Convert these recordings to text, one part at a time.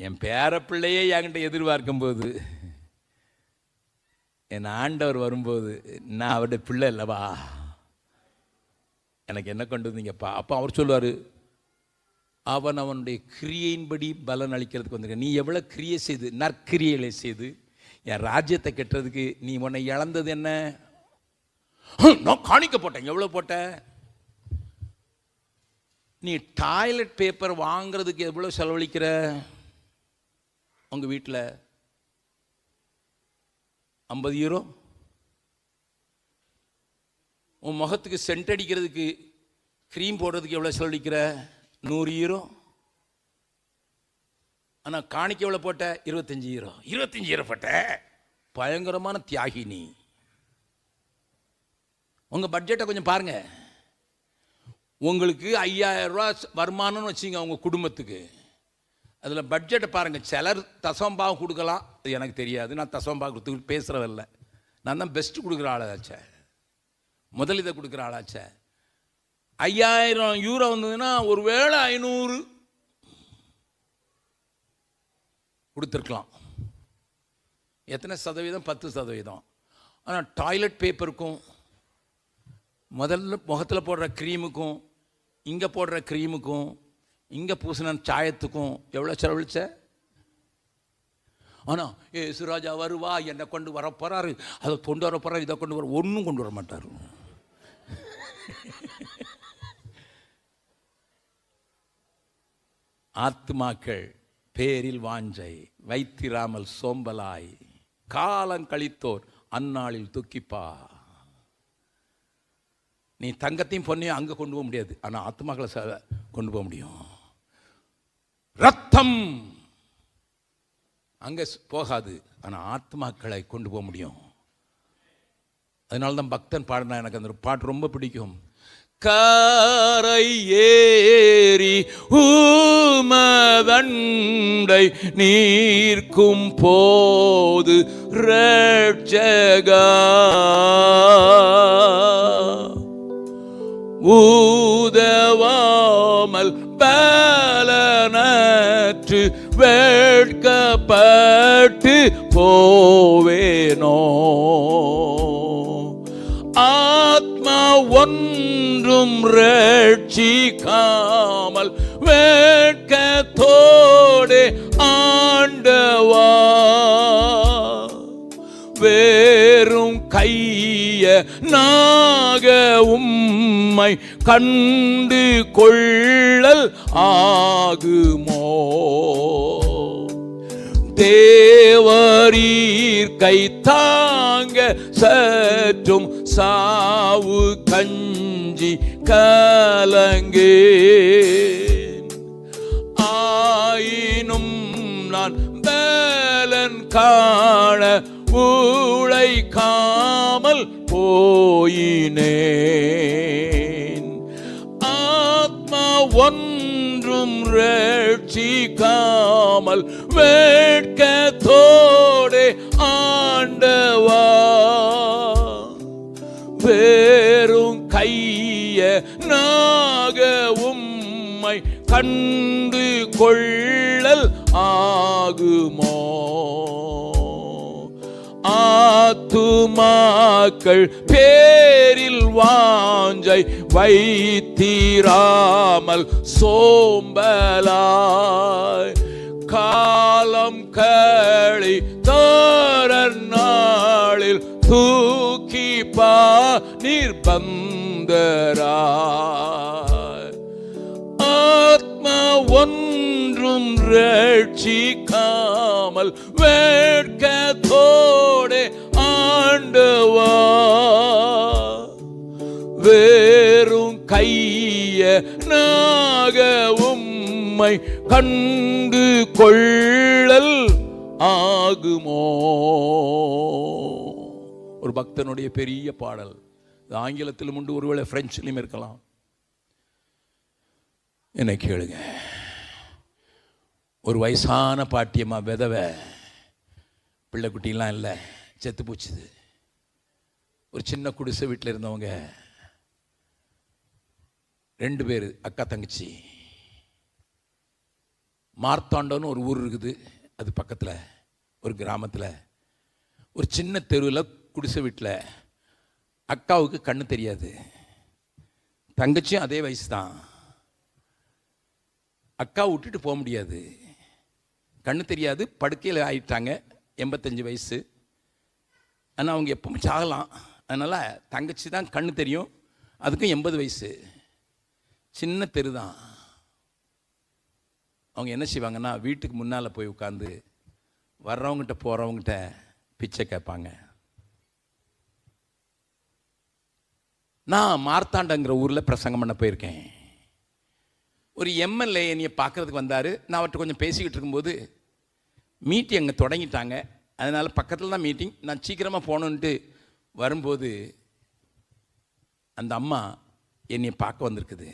என் பேரப்பிள்ளையே என்கிட்ட எதிர்பார்க்கும் போது, என் ஆண்டவர் வரும்போது, நான் அவருடைய பிள்ளை இல்லவா, எனக்கு என்ன கொண்டு வந்தீங்கப்பா. அப்போ அவர் சொல்லுவார், அவன் அவனுடைய கிரியையின்படி பலன் அளிக்கிறதுக்கு வந்திருக்க. நீ எவ்வளோ கிரியை செய்து, நற்கிரியைகளை செய்து என் ராஜ்யத்தை கெட்டுறதுக்கு நீ உன்னை இழந்தது என்ன? நான் காணிக்க போட்டேன். எவ்வளோ போட்ட? நீ டாய்லெட் பேப்பர் வாங்கிறதுக்கு எவ்வளோ செலவழிக்கிற? உங்கள் வீட்டில் 50 யூரோ. உன் முகத்துக்கு சென்ட் அடிக்கிறதுக்கு க்ரீம் போடுறதுக்கு எவ்வளோ செலவழிக்கிற? 100 யூரோ. ஆனால் காணிக்க எவ்வளோ போட்ட? 25 யூரோ. 25 யூரோ போட்ட. பயங்கரமான தியாகி நீ. உங்கள் பட்ஜெட்டை கொஞ்சம் பாருங்கள். உங்களுக்கு 5000 ரூபா வருமானம்னு வச்சுங்க உங்கள் குடும்பத்துக்கு. அதில் பட்ஜெட்டை பாருங்கள். சிலர் தசம்பாகம் கொடுக்கலாம், அது எனக்கு தெரியாது. நான் தசம்பாகம் கொடுத்து பேசுகிறதில்ல. நான் தான் பெஸ்ட்டு கொடுக்குற ஆளாச்சே, முதலிதை கொடுக்குற ஆளாச்சே. 5000 யூரோ வந்ததுன்னா ஒரு வேளை 500 கொடுத்துருக்கலாம். எத்தனை சதவீதம்? 10%. ஆனால் டாய்லெட் பேப்பருக்கும், முதல்ல முகத்தில் போடுற க்ரீமுக்கும், இங்கே போடுற க்ரீமுக்கும், இங்கே பூசின சாயத்துக்கும் எவ்வளோ செலவழிச்ச? ஆனால் சுராஜா வருவா, என்னை கொண்டு வர போகிறாரு, அதை கொண்டு வர போகிறார், இதை கொண்டு வர, ஒன்றும் கொண்டு வர மாட்டார். ஆத்மாக்கள் பேரில் வாஞ்சை வைத்திராமல் சோம்பலாய் காலம் கழித்தோர் அந்நாளில் துக்கிப்பா. நீ தங்கத்தையும் பொண்ணையும் அங்கே கொண்டு போக முடியாது, ஆனால் ஆத்மாக்களை கொண்டு போக முடியும். ரத்தம் அங்கே போகாது, ஆனால் ஆத்மாக்களை கொண்டு போக முடியும். அதனால தான் பக்தன் பாடினா, எனக்கு அந்த பாட்டு ரொம்ப பிடிக்கும். கரை ஏறி ஊமதண்டை நீர்க்கும் போது ரட்சகா ஊதவாமல் பலனற்று வேட்கப்பட்டு போவேனோ. ஆத்மா ஒன்றும் ரட்சிக்காமல் வேட்கத்தோடு ஆண்டவா வேறும் கைய நாக உம்மை கண்டு கொள்ளல் ஆகுமோ. தேவரீர் கை தாங்க சற்றும் சாவு கஞ்சி கலங்கே. ஆயினும் நான் பலன் காண உழைக்காமல் போயினேன். ஆத்மா ஒன்றும் ரட்சிக்காமல் வேட்கத்தோடு ஆண்டவா வேறும் கைய நாக உம்மை கண்டு கொள்ளல் ஆகுமோ. ஆத்துமாக்கள் பேரில் வாஞ்சை வைத்திராமல் சோம்பலாய் காலம் களி தோரர் நாளில் தூக்கிப்பா நிர்பந்தராய். ஆத்மா ஒன்றும் ரட்சிக்காமல் வேட்கத்தோடு ஆண்டவா வேறும் கைய நாக உம்மை கண்டு கொள்ளல் ஆகுமோ. ஒரு பக்தனுடைய பெரிய பாடல், ஆங்கிலத்திலும் உண்டு, ஒருவேளை பிரெஞ்சிலும் இருக்கலாம். என்னை கேளுங்க. ஒரு வயசான பாட்டியம்மா, விதவை, பிள்ளைக்குட்டிலாம் இல்லை, செத்து போச்சுது. ஒரு சின்ன குடிசை வீட்டில் இருந்தவங்க 2 பேர், அக்கா தங்கச்சி. மார்த்தாண்டம்னு ஒரு ஊர் இருக்குது. அது பக்கத்தில் ஒரு கிராமத்தில் ஒரு சின்ன தெருவில் குடிசை வீட்டில் அக்காவுக்கு கண்ணு தெரியாது. தங்கச்சியும் அதே வயசு தான். அக்கா விட்டுட்டு போக முடியாது. கண்ணு தெரியாது, படுக்கையில் ஆயிட்டாங்க, 85 வயசு. ஆனால் அவங்க எப்பவும் சாகலாம். அதனால் தங்கச்சி தான் கண்ணு தெரியும், அதுக்கும் 80 வயசு. சின்ன தெரு தான். அவங்க என்ன செய்வாங்கன்னா, வீட்டுக்கு முன்னால் போய் உட்காந்து வர்றவங்ககிட்ட போகிறவங்ககிட்ட பிச்சை கேட்பாங்க. நான் மார்த்தாண்டங்கிற ஊரில் பிரசங்கம் பண்ண போயிருக்கேன். ஒரு எம்எல்ஏ என்னையை பார்க்குறதுக்கு வந்தார். நான் அவர்கிட்ட கொஞ்சம் பேசிக்கிட்டு இருக்கும்போது மீட்டிங் அங்கே தொடங்கிட்டாங்க. அதனால் பக்கத்தில் தான் மீட்டிங். நான் சீக்கிரமாக போகணுன்ட்டு வரும்போது அந்த அம்மா என்னை பார்க்க வந்திருக்குது.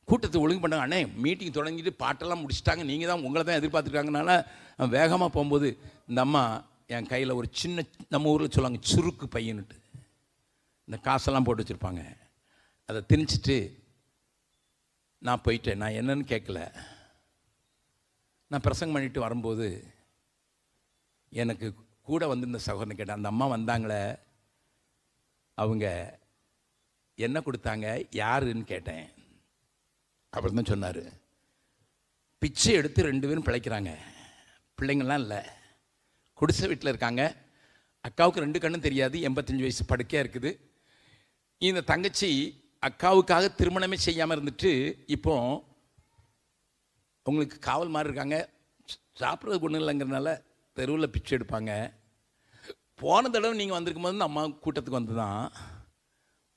கூட்டத்தை ஒழுங்கு பண்ணாங்க. அண்ணே, மீட்டிங் தொடங்கிட்டு பாட்டெல்லாம் முடிச்சிட்டாங்க, நீங்கள் தான் உங்களை தான் எதிர்பார்த்துருக்காங்கனால வேகமாக போகும்போது இந்த அம்மா என் கையில் ஒரு சின்ன, நம்ம ஊரில் சொல்லுவாங்க சுருக்கு பையன்னுட்டு, இந்த காசெல்லாம் போட்டு வச்சுருப்பாங்க, அதை திணிச்சிட்டு நான் போயிட்டேன். நான் என்னன்னு கேட்கல. நான் பிரசங்கம் பண்ணிட்டு வரும்போது எனக்கு கூட வந்து இந்த சகோதரனை கேட்டேன், அந்த அம்மா வந்தாங்களே அவங்க என்ன கொடுத்தாங்க, யாருன்னு கேட்டேன். அப்புறம் தான் சொன்னார், பிச்சை எடுத்து 2 பேரும் பிழைக்கிறாங்க, பிள்ளைங்கள்லாம் இல்லை, குடிசை வீட்டில் இருக்காங்க, அக்காவுக்கு 2 கண்ணும் தெரியாது, 85 வயசு படுக்கையாக இருக்குது. இந்த தங்கச்சி அக்காவுக்காக திருமணமே செய்யாமல் இருந்துட்டு இப்போ உங்களுக்கு காவல் மாதிரி இருக்காங்க. சாப்பிட்றது ஒன்றும் இல்லைங்கிறதுனால தெருவில் பிச்சை எடுப்பாங்க. போன தடவை நீங்கள் வந்திருக்கும் போது அம்மா கூட்டத்துக்கு வந்து தான்.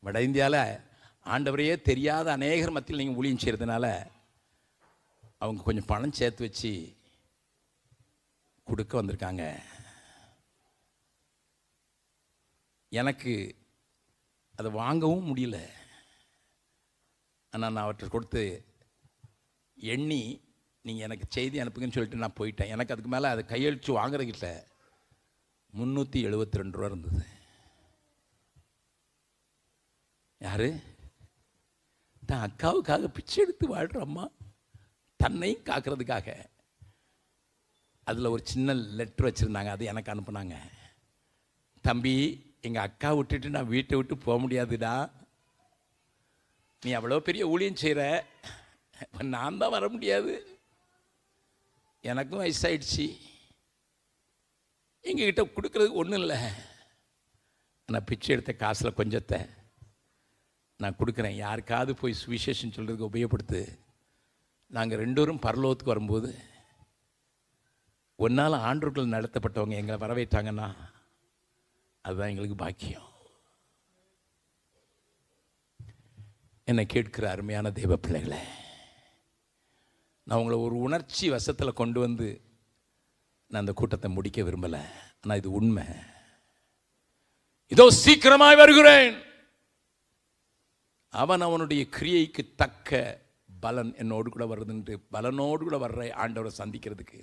வட இந்தியாவில் ஆண்டவரையே தெரியாத அநேகர் மத்தியில் நீங்கள் ஊழியம் செய்கிறதுனால அவங்க கொஞ்சம் பணம் சேர்த்து வச்சு கொடுக்க வந்திருக்காங்க. எனக்கு அதை வாங்கவும் முடியல. ஆனால் நான் அவற்றை கொடுத்து எண்ணி நீங்கள் எனக்கு செய்தி அனுப்புங்கன்னு சொல்லிட்டு நான் போயிட்டேன். எனக்கு அதுக்கு மேலே அதை கையெழுத்து வாங்குறதுக்கிட்ட 372 ரூபா இருந்தது. யாரு? தான் அக்காவுக்காக பிச்சை எடுத்து வாழ்கிற அம்மா, தன்னையும் காக்கிறதுக்காக. அதில் ஒரு சின்ன லெட்ரு வச்சுருந்தாங்க, அது எனக்கு அனுப்புனாங்க. தம்பி, எங்கள் அக்கா விட்டுட்டு நான் வீட்டை விட்டு போக முடியாதுடா, நீ அவ்வளோ பெரிய ஊழியம் செய்கிற, நான் தான் வர முடியாது, எனக்கும் வயசாயிடுச்சு, எங்ககிட்ட கொடுக்குறதுக்கு ஒன்றும் இல்லை, நான் பிச்சை எடுத்த காசில் கொஞ்சத்தை நான் கொடுக்குறேன், யாருக்காவது போய் சுவிசேஷம் சொல்கிறதுக்கு உபயோகப்படுத்து. நாங்கள் 2 பேரும் பரலோகத்துக்கு வரும்போது ஒன்றால் ஆண்டவர்கள் நடத்தப்பட்டவங்க எங்களை வரவேற்றாங்கன்னா அதுதான் எங்களுக்கு பாக்கியம். என்னை கேட்கிற அருமையான தெய்வ பிள்ளைகளே, நான் உங்களை ஒரு உணர்ச்சி வசத்தில் கொண்டு வந்து நான் அந்த கூட்டத்தை முடிக்க விரும்பலை. ஆனால் இது உண்மை. இதோ சீக்கிரமாய் வருகிறேன், அவன் அவனுடைய கிரியைக்கு தக்க பலன் என்னோடு கூட வருதுன்ட்டு பலனோடு கூட வர்ற ஆண்டவரை சந்திக்கிறதுக்கு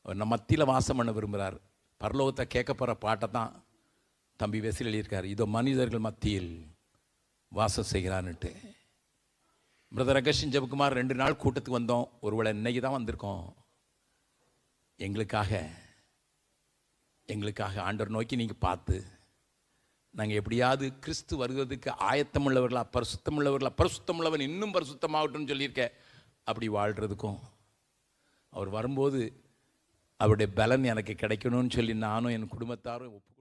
அவர் நம்ம மத்தியில் வாசம் பண்ண விரும்புகிறார். பரலோகத்தை கேட்க போகிற பாட்டை தான் தம்பி வெசில் எழுதியிருக்கார், இதோ மனிதர்கள் மத்தியில் வாசம் செய்கிறான்னுட்டு. பிரதர் அகஸ்டின் ஜெபக்குமார் 2 நாள் கூட்டத்துக்கு வந்தோம். ஒருவேளை இன்னைக்கு தான் வந்திருக்கோம். எங்களுக்காக ஆண்டவர் நோக்கி நீங்கள் பார்த்து நாங்கள் எப்படியாவது கிறிஸ்து வருவதற்கு ஆயத்தமுள்ளவர்களா, பரிசுத்தமுள்ளவர்களா, பரிசுத்தமுள்ளவன் இன்னும் பரிசுத்தமாகட்டும்னு சொல்லியிருக்க, அப்படி வாழ்கிறதுக்கும் அவர் வரும்போது அவருடைய பலன் எனக்கு கிடைக்கணும்னு சொல்லி நானும் என் குடும்பத்தாரும் ஒப்பு